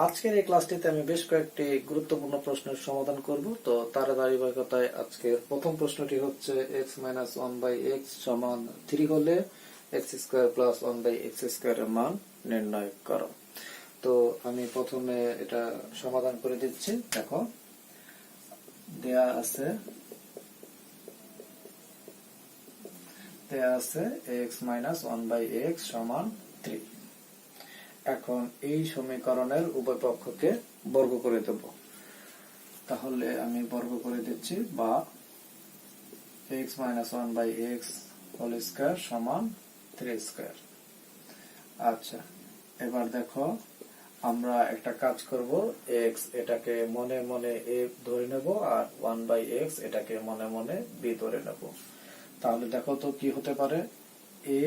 আজকের এই ক্লাসটিতে আমি বেশ কয়েকটি গুরুত্বপূর্ণ প্রশ্নের সমাধান করব। তো তার ধারাবাহিকতায় আজকের প্রথম প্রশ্নটি হচ্ছে x মাইনাস 1/x সমান 3 হলে x স্কয়ার প্লাস 1/x স্কয়ারের মান নির্ণয় করো। তো আমি প্রথমে এটা সমাধান করে দিচ্ছি। দেখো দেয়া আছে x মাইনাস 1/x সমান 3। এখন এই সমীকরণের উভয় পক্ষকে বর্গ করে দেব। তাহলে আমি বর্গ করে দিচ্ছি, বা x minus 1/x whole square সমান 3 স্কয়ার। আচ্ছা, এবার দেখো আমরা একটা কাজ করব, x এটাকে মনে মনে a ধরে নেব আর 1/x এটাকে মনে মনে b ধরে নেব। তাহলে দেখো তো কি হতে পারে, a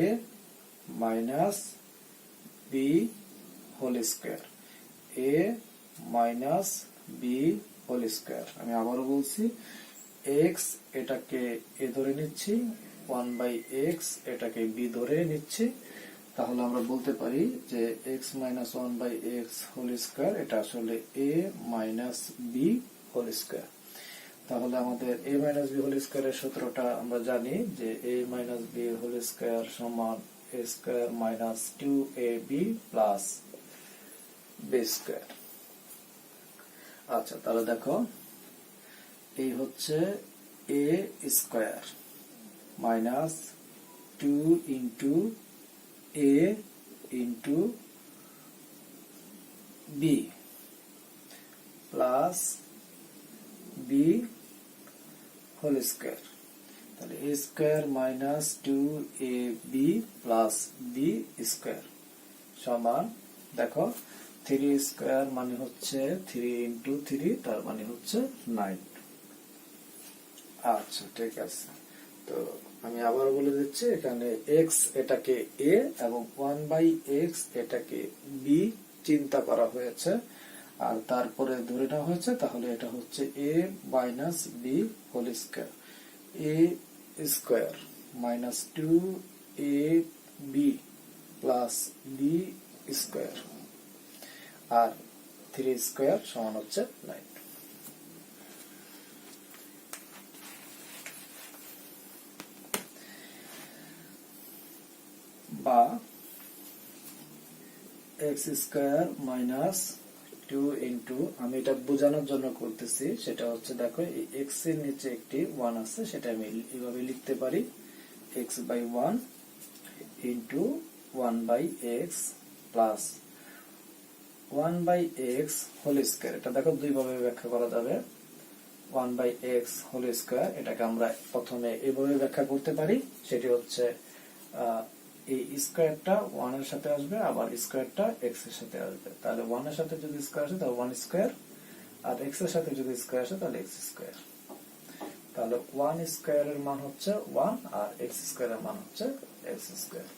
minus b whole square, a minus b whole square. আমি আবারও বলছি, x এটাকে a ধরে নিচ্ছি, 1/x এটাকে b ধরে নিচ্ছি। তাহলে আমরা বলতে পারি যে x minus 1/x whole square এটা আসলে a minus b whole square. তাহলে আমাদের a মাইনাস b হোল স্কয়ারের সূত্রটা আমরা জানি যে a minus b whole square সমান a square minus 2ab plus b square. আচ্ছা, তাহলে দেখো এই হচ্ছে a square minus 2 into a into b plus b whole square. তাহলে a square minus 2ab plus b square সমান, দেখো 3 স্কয়ার মানে হচ্ছে 3 ইন্টু 3, তার মানে হচ্ছে 9। আচ্ছা, ঠিক আছে। তো আমি আবার বলে দিচ্ছি, এখানে x এটাকে a এবং 1/x এটাকে b চিন্তা করা হয়েছে, আর তারপরে ধরে নেওয়া হয়েছে। তাহলে এটা হচ্ছে a minus b whole square, a square minus 2ab plus b square আর 3 স্কয়ার সমান হচ্ছে 9। বা x স্কয়ার মাইনাস 2 ইন্টু, আমি এটা বোঝানোর জন্য করতেছি, সেটা হচ্ছে দেখো এই x এর নিচে একটি 1 আছে, সেটা আমি এইভাবে লিখতে পারি, x/1 into 1/x plus 1/x whole square. এটা দেখো দুই ভাবে ব্যাখ্যা করা যাবে। 1/x হোল স্কয়ার এটাকে আমরা প্রথমে এইভাবে ব্যাখ্যা করতে পারি, সেটি হচ্ছে এই স্কয়ারটা 1 এর সাথে আসবে, আবার স্কয়ারটা x এর সাথে আসবে। তাহলে 1 এর সাথে যদি স্কয়ার আসে তাহলে 1 স্কয়ার, আর x এর সাথে যদি স্কয়ার আসে তাহলে x স্কয়ার। তাহলে 1 স্কয়ারের মান হচ্ছে 1 আর x স্কয়ারের মান হচ্ছে x স্কয়ার।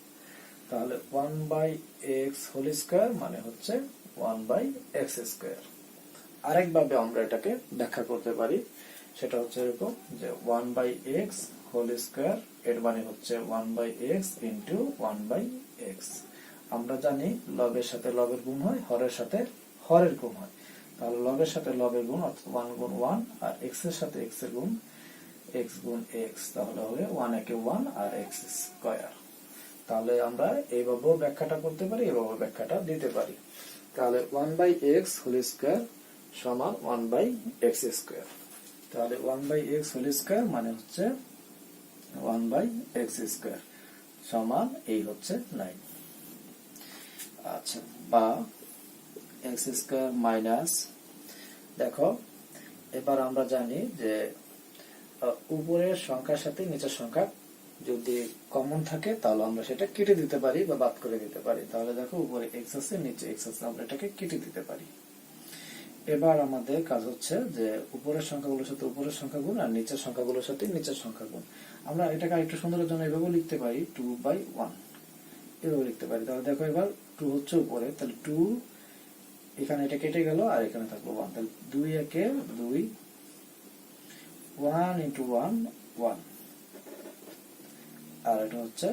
তাহলে 1/x হোল স্কয়ার মানে হচ্ছে 1/x স্কয়ার। আরেকভাবে আমরা এটাকে ব্যাখ্যা করতে পারি, সেটা হচ্ছে এরকম যে 1/x হোল স্কয়ার এর মানে হচ্ছে 1/x ইন্টু 1/x। আমরা জানি লবের সাথে লবের গুণ হয়, হরের সাথে হরের গুণ হয়। তাহলে লবের সাথে লবের গুণ অর্থাৎ 1 গুণ 1, আর x এর সাথে x এর গুণ x গুণ x, তাহলে হবে 1 একে 1 আর x স্কয়ার। তাহলে আমরা এইভাবেও ব্যাখ্যাটা করতে পারি, এইভাবে ব্যাখ্যাটা দিতে পারি। তাহলে 1/x হোল স্কয়ার সমান 1/x স্কয়ার। তাহলে 1/x হোল স্কয়ার মানে হচ্ছে 1/x স্কয়ার সমান এই হচ্ছে 9। আচ্ছা, বা x স্কয়ার মাইনাস, দেখো এবার আমরা জানি যে উপরের সংখ্যার সাথে নিচের সংখ্যা যদি কমন থাকে তাহলে আমরা সেটা কেটে দিতে পারি বা বাদ করে দিতে পারি। তাহলে দেখো উপরে x আছে, নিচে x আছে, আমরা এটাকে কেটে দিতে পারি। এবার আমাদের কাজ হচ্ছে যে উপরের সংখ্যাগুলোর সাথে উপরের সংখ্যা গুণ আর নিচের সংখ্যাগুলোর সাথে নিচের সংখ্যা গুণ। আমরা এটাকে আরেকটু সুন্দরের জন্য এভাবে লিখতে পারি, 2/1 এভাবে লিখতে পারি। তাহলে দেখো এবার 2 হচ্ছে উপরে, তাহলে 2 এখানে এটা কেটে গেল আর এখানে থাকলো 1, তাহলে 2 একে 2, 1 ইন্টু 1 1, আর এটা হচ্ছে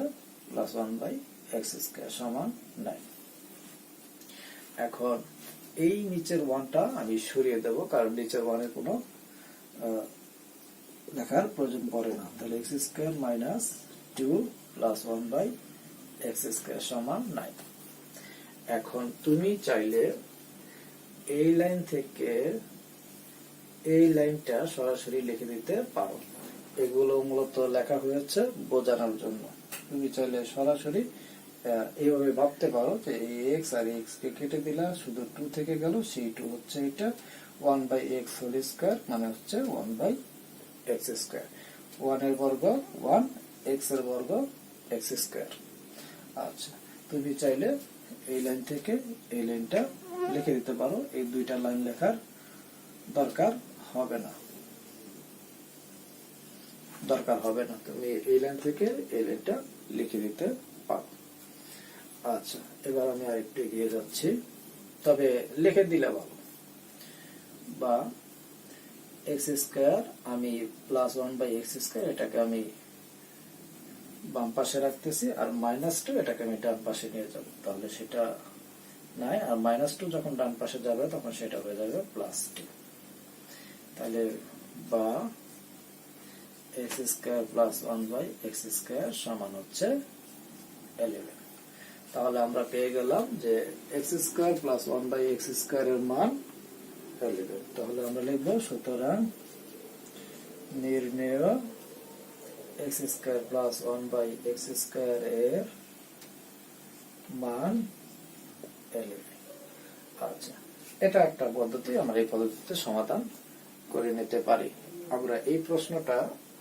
প্লাস 1/x স্কয়ার সমান 9। এখন এই নিচের ওয়ানটা আমি সরিয়ে দেব, কারণ নিচের ওয়ানের কোনো লেখার প্রয়োজন পড়ে না। তাহলে X square minus 2 plus 1 by x square সমান 9। এখন তুমি চাইলে এই লাইন থেকে এই লাইনটা সরাসরি লিখে দিতে পারো। এগুলো মূলত লেখা হয়েছে বোঝানোর জন্য। তুমি চাইলে সরাসরি এইভাবে ভাবতে পারো যে এই এক্স আর এক্স কে কেটে দিলা, শুধু 2 থেকে গেল, সেই 2 হচ্ছে এটা 1 বাই এক্স হোল স্কোয়ার, মানে হচ্ছে 1 বাই এক্স স্কোয়ার। 1 এর বর্গ 1, এক্স এর বর্গ এক্স স্কোয়ার। আচ্ছা, তুমি চাইলে এই লাইন থেকে এই লাইনটা লিখে দিতে পারো। এই দুইটা লাইন লেখার দরকার হবে না, তুমি এই লাইন থেকে এই লাইনটা লিখে দিতে পারো। আচ্ছা, এবার আমি আরেকটু এগিয়ে যাচ্ছি, তবে লিখে দিলে ভালো। বা এক্স স্কোয়ার আমি প্লাস 1 বাই এক্স স্কোয়ার, এটাকে আমি বাম পাশে রাখতেছি, আর -2 এটাকে আমি ডান পাশে নিয়ে যাব। তাহলে সেটা নাই, আর -2 যখন ডান পাশে যাবে তখন সেটা হয়ে যাবে +2। তাহলে বা x square plus 1 by x square সমান হচ্ছে 11। তাহলে আমরা পেয়ে গেলাম যে x square plus 1 by x square এর মান 11। তাহলে আমরা লিখব, সুতরাং নির্ণেয় x square plus 1 by x square এর মান 11। আচ্ছা, এটা একটা পদ্ধতি, আমরা এই পদ্ধতিতে সমাধান করে নিতে পারি। আমরা এই প্রশ্নটা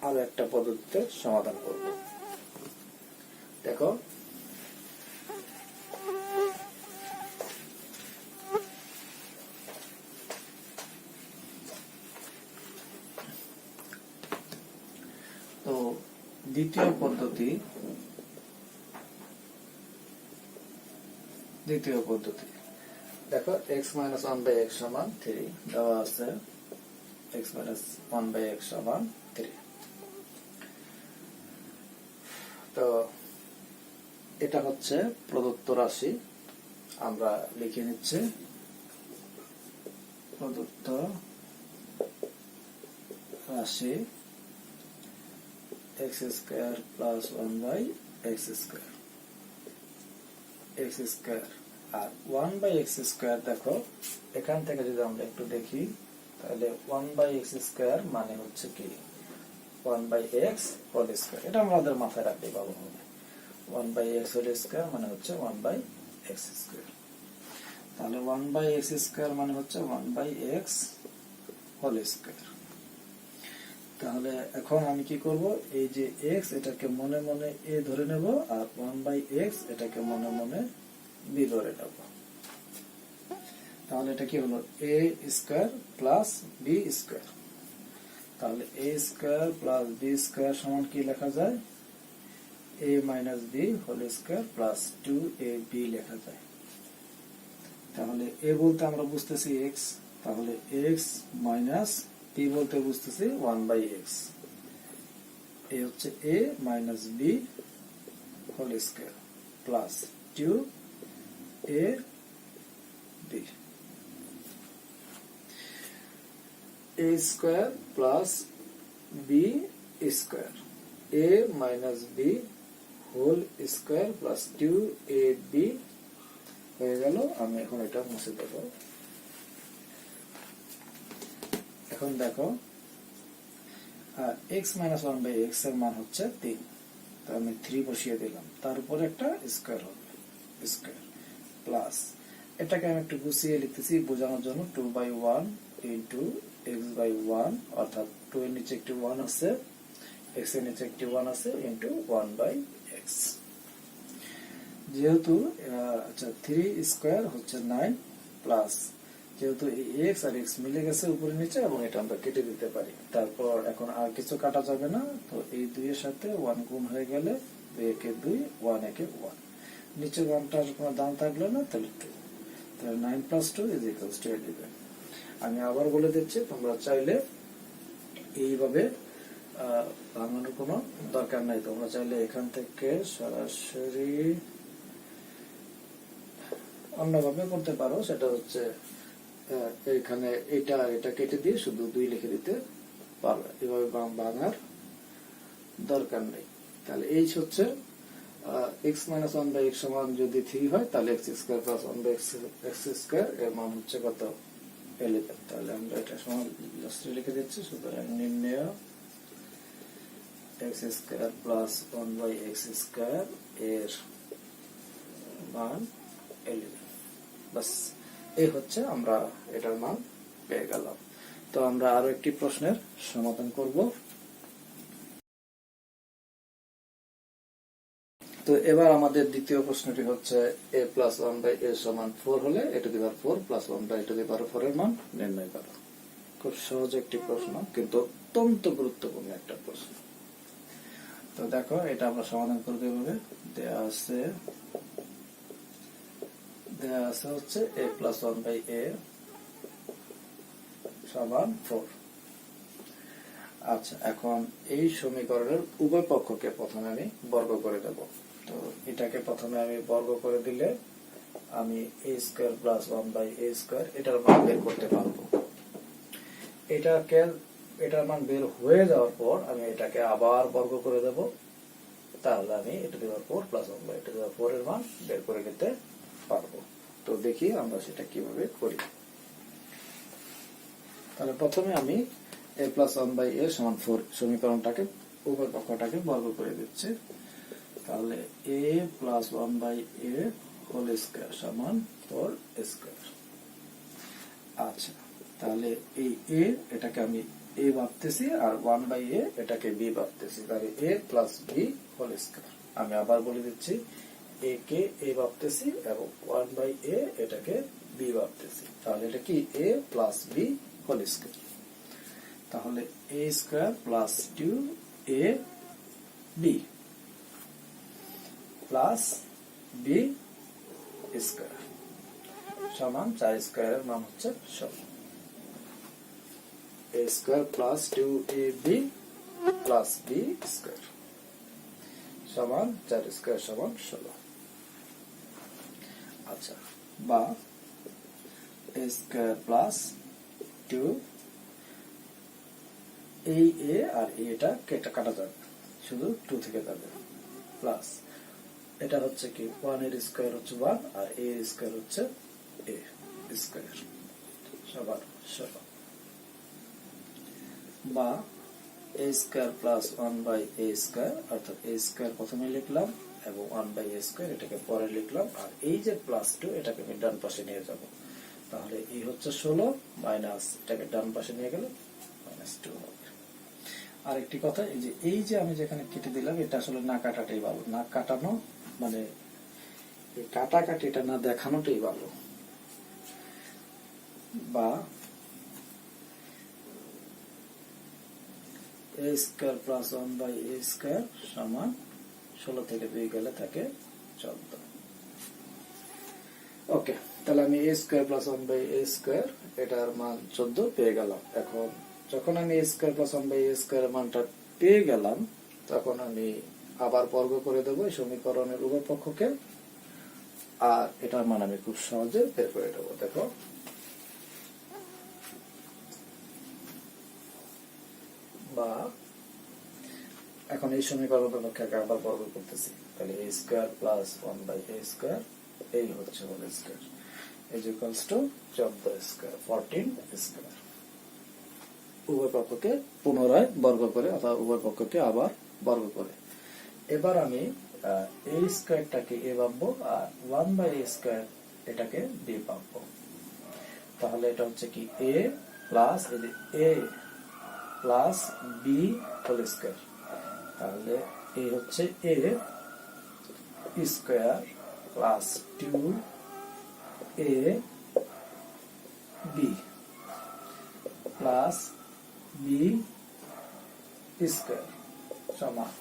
আরো একটা পদ্ধতিতে সমাধান করব। দেখো, তো দ্বিতীয় পদ্ধতি দেখো, x মাইনাস 1 বাই x সমান 3 দেওয়া আছে। x মাইনাস 1 বাই x সমান 3। তো এটা হচ্ছে প্রদত্ত রাশি। আমরা লিখে নিচ্ছি, প্রদত্ত রাশি x square plus 1 by x square, x square আর 1 বাই x স্কয়ার। দেখো, এখান থেকে যদি আমরা একটু দেখি, তাহলে 1 বাই x স্কয়ার মানে হচ্ছে কি 1 বাই x হোল স্কয়ার। এটা আমাদের মাথায় রাখলেই ভালো হবে। 1 বাই x হোল স্কয়ার মানে হচ্ছে 1 বাই x স্কয়ার। তাহলে 1 বাই x স্কয়ার মানে হচ্ছে 1 বাই x হোল স্কয়ার। তাহলে এখন আমি কি করব, এই যে x এটাকে মনে মনে a ধরে নেব, আর 1 বাই x এটাকে মনে মনে b ধরে নেব। তাহলে এটা কি হলো, a square plus b square. তাহলে a square plus b square সমান কি লেখা যায়, a minus b whole square plus 2ab লেখা যায়। তাহলে a বলতে আমরা বুঝতেছি x, তাহলে x মাইনাস b বলতে বুঝতেছি 1 বাই x। এ হচ্ছে a minus b whole square plus 2ab। a square plus b square, a minus b whole square plus 2ab হয়ে গেল। আমি এখন এটা মুছে দেব। এখন দেখো, x মাইনাস 1 বাই x এর মান হচ্ছে 3। তো আমি 3 বসিয়ে দিলাম, তার উপর একটা স্কয়ার হবে, স্কয়ার প্লাস এটাকে আমি একটু গুছিয়ে লিখতেছি বোঝানোর জন্য, 2 বাই 1 ইন্টু x বাই 1, অর্থাৎ 2 এর নিচে একটি 1 আছে, x এর নিচে একটি 1 আছে, ইন্টু 1 বাই x। যেহেতু আচ্ছা 3 স্কয়ার হচ্ছে 9 প্লাস, যেহেতু এই x আর x মিলে গেছে উপরে নিচে, এবং এটা আমরা কেটে দিতে পারি। তারপর এখন আর কিছু কাটা যাবে না, তো এই 2 এর সাথে 1 গুণ হয়ে গেলে 2 একে 2, 1 একে 1, নিচে 1টার কোনো দাম থাকলো না, তাহলে 2। তাহলে 9 প্লাস 2 ইজ ইকুয়ালস টু 11। আমি আবার বলে দিচ্ছি, তোমরা চাইলে এইভাবে ভাঙানোর কোনো দরকার নাই। তোমরা চাইলে এখান থেকে সরাসরি অন্যভাবে করতে পারো, সেটা হচ্ছে এখানে এটা এটা কেটে দিয়ে শুধু 2 লিখে দিতে পারবে, এভাবে বানার দরকার নেই। তাহলে এই হচ্ছে x মাইনাস 1 বাই x সমান যদি 3 হয় তাহলে x square plus 1 by x square এর মান হচ্ছে কত 11। তাহলে আমরা এটা সমান জাস্ট লিখে দিচ্ছি, সুতরাং নির্ণয় x square plus 1 by x square এর মান 11। বাস এই হচ্ছে আমরা এটার মান পেয়ে গেলাম। তো আমরা আরো একটি প্রশ্নের সমাধান করব। তো এবার আমাদের দ্বিতীয় প্রশ্নটি হচ্ছে a প্লাস 1 বাই a সমান 4 হলে a to the power 4 plus 1 by a to the power 4 এর মান নির্ণয় করো। খুব সহজ একটি প্রশ্ন, কিন্তু অত্যন্ত গুরুত্বপূর্ণ একটা প্রশ্ন। তো দেখো এটা আমরা সমাধান করতে হবে। দেয়া আছে হচ্ছে a প্লাস 1 বাই a সমান 4। আচ্ছা, এখন এই সমীকরণের উভয় পক্ষকে প্রথমে আমি বর্গ করে দেব। তো এটাকে প্রথমে আমি বর্গ করে দিলে আমি a square plus 1 by a square এটার মান বের করতে পারবো। এটার মান বের হয়ে যাওয়ার পর আমি এটাকে আবার বর্গ করে দেব, তাহলে আমি a to the power 4 plus 1 by a to the power 4 এর মান বের করে নিতে পারবো। তো দেখি আমরা সেটা কিভাবে করি। তাহলে প্রথমে আমি a প্লাস 1 বাই a সমান 4 সমীকরণটাকে উভয় পক্ষটাকে বর্গ করে দিচ্ছি। তাহলে a plus 1 by a whole square সমান 4 স্কয়ার। আচ্ছা, তাহলে এই a এটাকে আমি a ভাবতেছি আর 1 বাই a এটাকে b ভাবতেছি। তাহলে a plus b whole square. আমি আবার বলে দিচ্ছি, a কে a ভাবতেছি এবং 1 বাই a এটাকে b ভাবতেছি। তাহলে এটা কি a plus b whole square. তাহলে a square plus 2ab plus b square সমান 4 স্কয়ারের মান হচ্ছে 16। a square plus 2ab plus b square সমান 4 স্কয়ার সমান 16। আচ্ছা, বা a স্কয়ার প্লাস 2 এই a আর এটা কাটা যাবে, শুধু 2 থেকে যাবে, প্লাস এটা হচ্ছে কি 1 এর স্কয়ার হচ্ছে 1 আর a এর স্কয়ার হচ্ছে a স্কয়ার সমান 16। বা a square plus 1 by a square, অর্থাৎ a স্কয়ার প্রথমে লিখলাম এবং 1 বাই a স্কয়ার এটাকে পরে লিখলাম, আর এই যে প্লাস 2 এটাকে আমি ডান পাশে নিয়ে যাব। তাহলে এই হচ্ছে 16 মাইনাস এটাকে ডান পাশে নিয়ে গেলে মাইনাস 2 হবে। আর একটি কথা, এই যে আমি যেখানে কেটে দিলাম এটা আসলে না কাটাটাই ভালো, না কাটানো মানে কাটাকাটি এটা না দেখানোটাই ভালো। বা a square plus 1 by a square সমান 16 থেকে 2 গেলে থাকে 14। ওকে, তাহলে আমি a square plus 1 by a square এটার মান 14 পেয়ে গেলাম। এখন যখন আমি a square plus 1 by a square এর মানটা পেয়ে গেলাম, তখন আমি আবার বর্গ করে দেবো এই সমীকরণের উভয় পক্ষকে, আর এটার মান আমি খুব সহজে বের করে দেবো। দেখো, বা এখন এই সমীকরণের পক্ষকে আবার বর্গ করতেছি। তাহলে a square plus 1 by a square এই হচ্ছে whole square is equals to 14 square 14 square. উভয় পক্ষকে পুনরায় বর্গ করে অথবা উভয় পক্ষকে আবার বর্গ করে এবার আমি a স্কয়ারটাকে a ভাববো আর 1 বাই a স্কয়ার এটাকে b ভাববো। তাহলে এটা হচ্ছে কি a plus a plus b whole square. তাহলে এই হচ্ছে a square plus 2a b plus b square সমান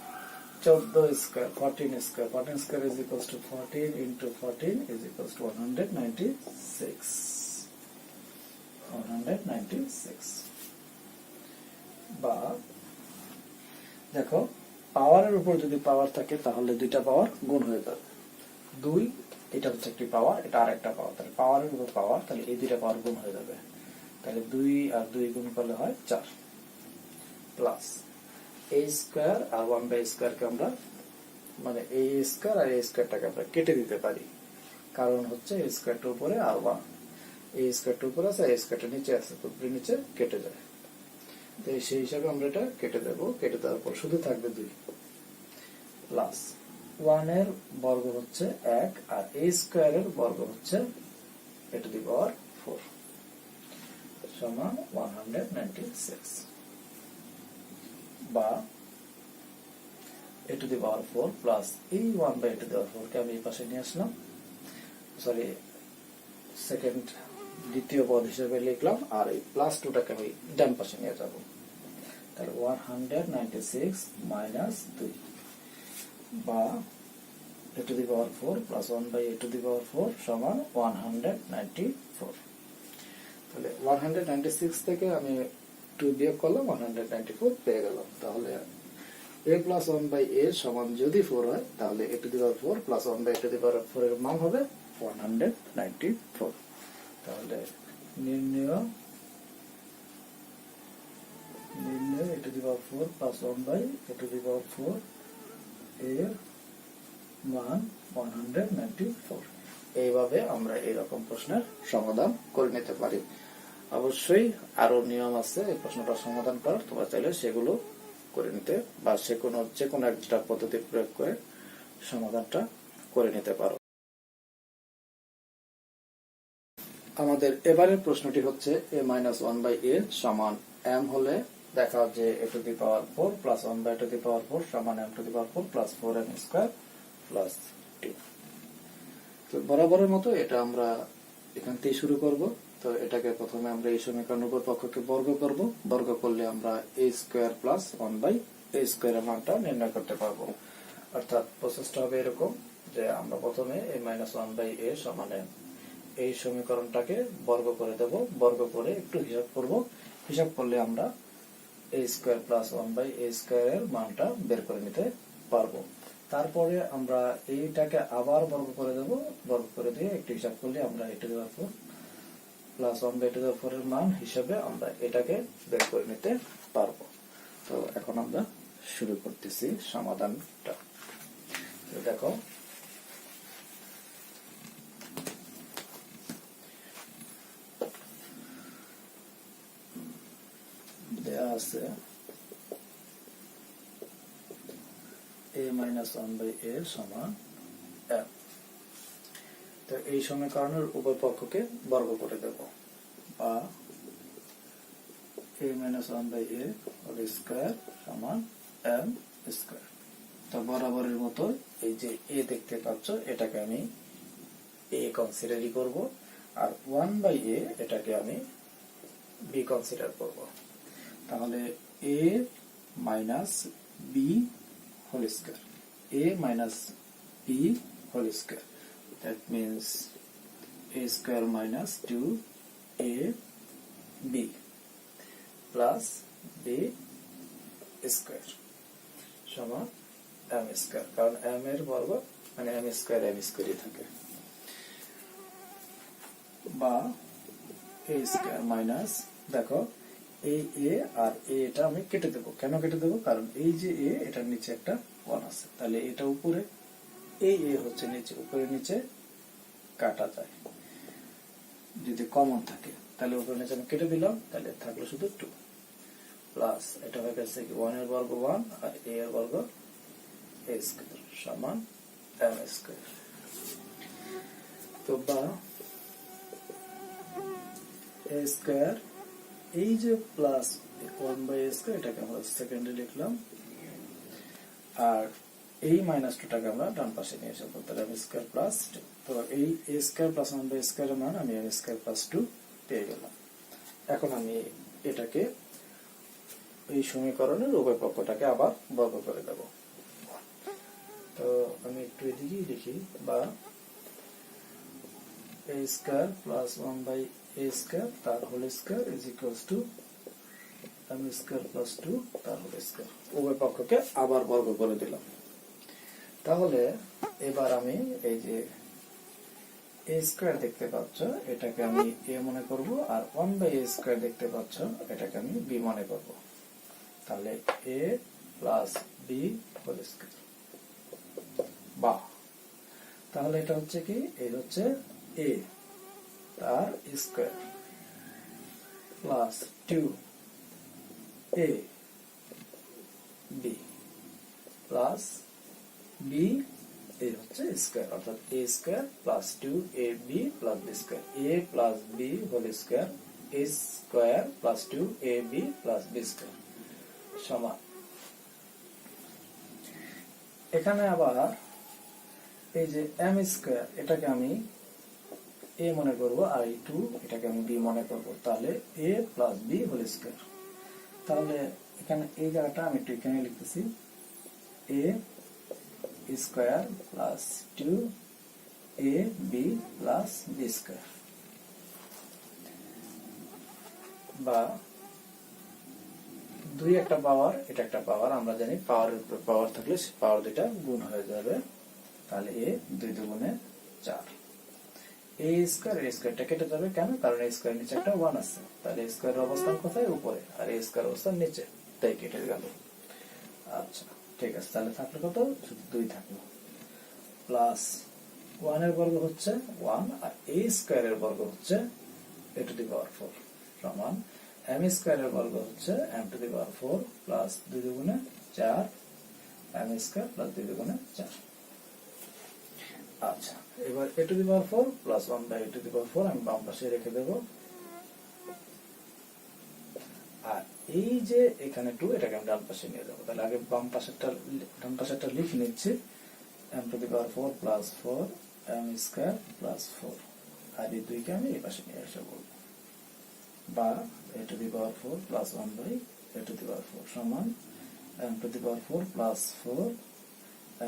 14 square 14 square 14 square is equals to 14 into 14 is equals to 196। বা দেখো, পাওয়ারের উপর যদি পাওয়ার থাকে তাহলে দুইটা পাওয়ার গুণ হয়ে যাবে। 2 এটা হচ্ছে একটি পাওয়ার, এটা আরেকটা পাওয়ার, তাহলে পাওয়ারের উপর পাওয়ার, তাহলে এই দুইটা পাওয়ার গুণ হয়ে যাবে, তাহলে 2 আর 2 গুণ করলে হয় 4 প্লাস a স্কয়ার আর 1 স্কয়ার কে আমরা মানে a স্কয়ার আর a স্কয়ারটাকে আমরা কেটে দিতে পারি, কারণ হচ্ছে a স্কয়ারটা উপরে আর 1 a স্কয়ারটা উপরে আছে a স্কয়ারটা নিচে আছে, তো উপরে নিচে কেটে যায়, তো সেই হিসাবে আমরা এটা কেটে দেব, কেটে দেওয়ার পর শুধু থাকবে 2 প্লাস 1 এর বর্গ হচ্ছে 1 আর a স্কয়ার এর বর্গ হচ্ছে a টু দি পাওয়ার 4 সমান 196 বা a to the power 4 plus এই 1 by a to the power 4 কে আমি এই পাশে নিয়ে আসলাম, সরি সেকেন্ড দ্বিতীয় পদ হিসেবে লিখলাম, আর এই প্লাস 2 টাকে আমি ডান পাশে নিয়ে যাব, তাহলে 196 মাইনাস 2 বা a to the power 4 plus 1 by a to the power 4 সমান 194, তাহলে 196 থেকে আমি 2 বিয়োগ করলাম 194 পেয়ে গেলাম, তাহলে a প্লাস 1 বাই a সমান যদি 4 হয় তাহলে a to the power 4 plus 1 by a to the power 4 এর মান হবে 194, তাহলে নির্ণয় a to the power 4 plus 1 by a to the power 4 এর মান 194, এইভাবে আমরা এরকম প্রশ্নের সমাধান করে নিতে পারি। অবশ্যই আরো নিয়ম আছে এই প্রশ্নটা সমাধান করার, তোমরা চাইলে সেগুলো করে নিতে বা যে কোনো একটা পদ্ধতি প্রয়োগ করে সমাধানটা করে নিতে পারো। আমাদের এবারের প্রশ্নটি হচ্ছে a মাইনাস 1 বাই a সমান m হলে দেখাও যে a to the power 4 plus 1 by a to the power 4 সমান m to the power 4 plus 4m square plus 2। তো বরাবরের মতো এটা আমরা এখান থেকে শুরু করব। তো এটাকে প্রথমে আমরা এই সমীকরণ উপর পক্ষকে বর্গ করব, বর্গ করলে আমরা a square plus 1 by a square এর মানটা নির্ণয় করতে পারবো। অর্থাৎ প্রসেসটা হবে এরকম যে আমরা প্রথমে a মাইনাস 1 বাই a সমান m এই সমীকরণটাকে বর্গ করে দেব, বর্গ করে একটু হিসাব করব, হিসাব করলে আমরা a square plus 1 by a square এর মানটা বের করে নিতে পারবো। তারপরে আমরা এইটাকে আবার বর্গ করে দেব, বর্গ করে দিয়ে একটু হিসাব করলে আমরা a to the power 4 plus 1 by a to the power 4 এর মান হিসাবে আমরা এটাকে বের করে নিতে পারবো। তো এখন আমরা শুরু করতেছি সমাধানটা। দেখো দেয়া আছে a মাইনাস 1 বাই a সমান m। তো এই সমীকরণের উভয় পক্ষকে বর্গ করে দেব, বা a minus 1 by a whole square সমান m স্কয়ার। তো বরাবরের মতো এই যে a দেখতে পাচ্ছ এটাকে আমি a কনসিডারই করব, আর 1 বাই a এটাকে আমি b কনসিডার করব। তাহলে a minus b whole square, a minus b whole square, that means a square minus 2ab plus b square সমান m স্কয়ার, কারণ m এর বর্গ মানে m স্কয়ারই থাকে, বা a স্কয়ার মাইনাস, দেখো এই a আর a এটা আমি কেটে দেব। কেন কেটে দেব? কারণ এই যে a এটার নিচে একটা 1 আছে, তাহলে এটা উপরে, এই a হচ্ছে নিচে, উপরে নিচে কাটা যায় যদি কমন থাকে, তাহলে উপরে নিচে আমি কেটে দিলাম, তাহলে থাকলো শুধু 2 প্লাস এটা হয়ে গেছে কি 1 এর বর্গ 1 আর a এর বর্গ a স্কয়ার সমান m স্কয়ার। তো বা a স্কয়ার, এই যে প্লাস 1 বাই a স্কয়ার এটাকে আমরা সেকেন্ডে লিখলাম, আর এই মাইনাস 2 টাকে আমরা ডান পাশে নিয়ে এসে তাহলে m স্কয়ার প্লাস 2। তো এই a square plus 1 by square এর মান আমি m স্কয়ার প্লাস 2 পেয়ে গেলাম। এখন আমি এটাকে এই সমীকরণের উভয় পক্ষটাকে আবার বর্গ করে দেব। তো আমি একটু এদিকে লিখি, বা a square plus 1 by a square তার whole square is equals to m square plus 2 তার হোল স্কয়ার, উভয় পক্ষকে আবার বর্গ করে দিলাম। তাহলে এবার আমি এই যে এ স্কোয়ার দেখতে পাচ্ছ, এটাকে আমি এ মনে করব, আর 1/a² দেখতে পাচ্ছ, এটাকে আমি বি মনে করব। তাহলে a plus b whole square, বা তাহলে এটা হচ্ছে কি, এই হচ্ছে a তার square plus 2a b plus b, এই হচ্ছে স্কোয়ার, অর্থাৎ a square plus 2ab plus b square, a plus b whole square, a square plus 2ab plus b square সমান। এখানে আবার এই যে m স্কোয়ার, এটাকে আমি a মনে করব, আর এই 2 এটাকে আমি b মনে করব, তাহলে a plus b whole square. তাহলে এখানে এই জায়গাটা আমি একটু এখানে লিখতেছি, a square plus 2ab plus b square, বা 2 একটা পাওয়ার, এটা একটা পাওয়ার, আমরা জানি পাওয়ারের উপর পাওয়ার থাকলে পাওয়ার দুইটা গুণ হয়ে যাবে, তাহলে a 2 দুগুণে 4, a স্কোয়ার এর স্কোয়ারটা কেটে যাবে, কেন? কারণ a স্কোয়ার নিচে একটা 1 আছে, তাহলে a স্কোয়ারের অবস্থান কোথায়? উপরে, আর a স্কোয়ার অবস্থান নিচে, তাই কেটে গেল। আচ্ছা ঠিক আছে, তাহলে থাকলো কত? শুধু 2 থাকলো, প্লাস 1 এর বর্গ হচ্ছে 1, আর a স্কোয়ার এর বর্গ হচ্ছে a টু দি পাওয়ার 4 সমান m স্কোয়ার এর বর্গ হচ্ছে m to the power 4 plus 2 দুগুণে 4 m স্কোয়ার প্লাস 2 দুগুণে 4। আচ্ছা, এবার a to the power 4 plus 1/a to the power 4 আমি বাম পাশে রেখে দেব, আর এই যে এখানে 2, এটাকে আমি ডান পাশে নিয়ে যাবো। তাহলে আগে ডান পাশেরটা লিখে নিচ্ছি, m to the power 4 plus 4 m square plus 4, আর এই 2 কে আমি এই পাশে নিয়ে এসে বলবো, বা a to the power 4 plus 1/a to the power 4 সমান m to the power 4 plus 4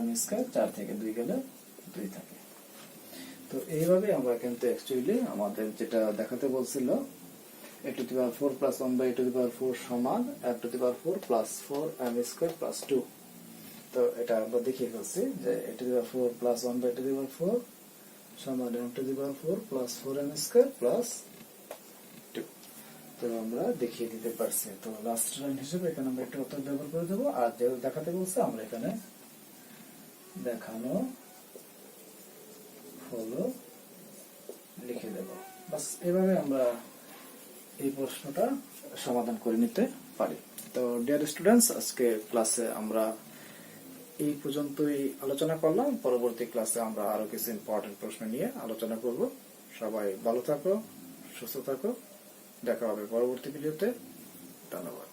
m square, 4 থেকে 2 গেলে 2 থাকে। তো এইভাবে আমরা কিন্তু অ্যাকচুয়ালি আমাদের যেটা দেখাতে বলছিল, a to the power 4 plus 1/a to the power 4 সমান m to the power 4 plus 4 m square plus 2। তো এটা আমরা দেখিয়ে ফেলছি যে a to the power 4 plus 1/a to the power 4 সমান m to the power 4 plus 4m square plus 2। তো আমরা দেখিয়ে দিতে পারছি। তো লাস্ট লাইন হিসেবে এখানে আমরা একটা উত্তর ব্যবহার করে দেবো, আর যে দেখাতে বলছে আমরা এখানে দেখানো হলো লিখে দেব। বাস এভাবে আমরা এই প্রশ্নটা সমাধান করে নিতে পারি। তো ডিয়ার স্টুডেন্টস, আজকে ক্লাসে আমরা এই পর্যন্তই আলোচনা করলাম। পরবর্তী ক্লাসে আমরা আরো কিছু ইম্পর্টেন্ট প্রশ্ন নিয়ে আলোচনা করব। সবাই ভালো থাকো, সুস্থ থাকো, দেখা হবে পরবর্তী ভিডিওতে। ধন্যবাদ।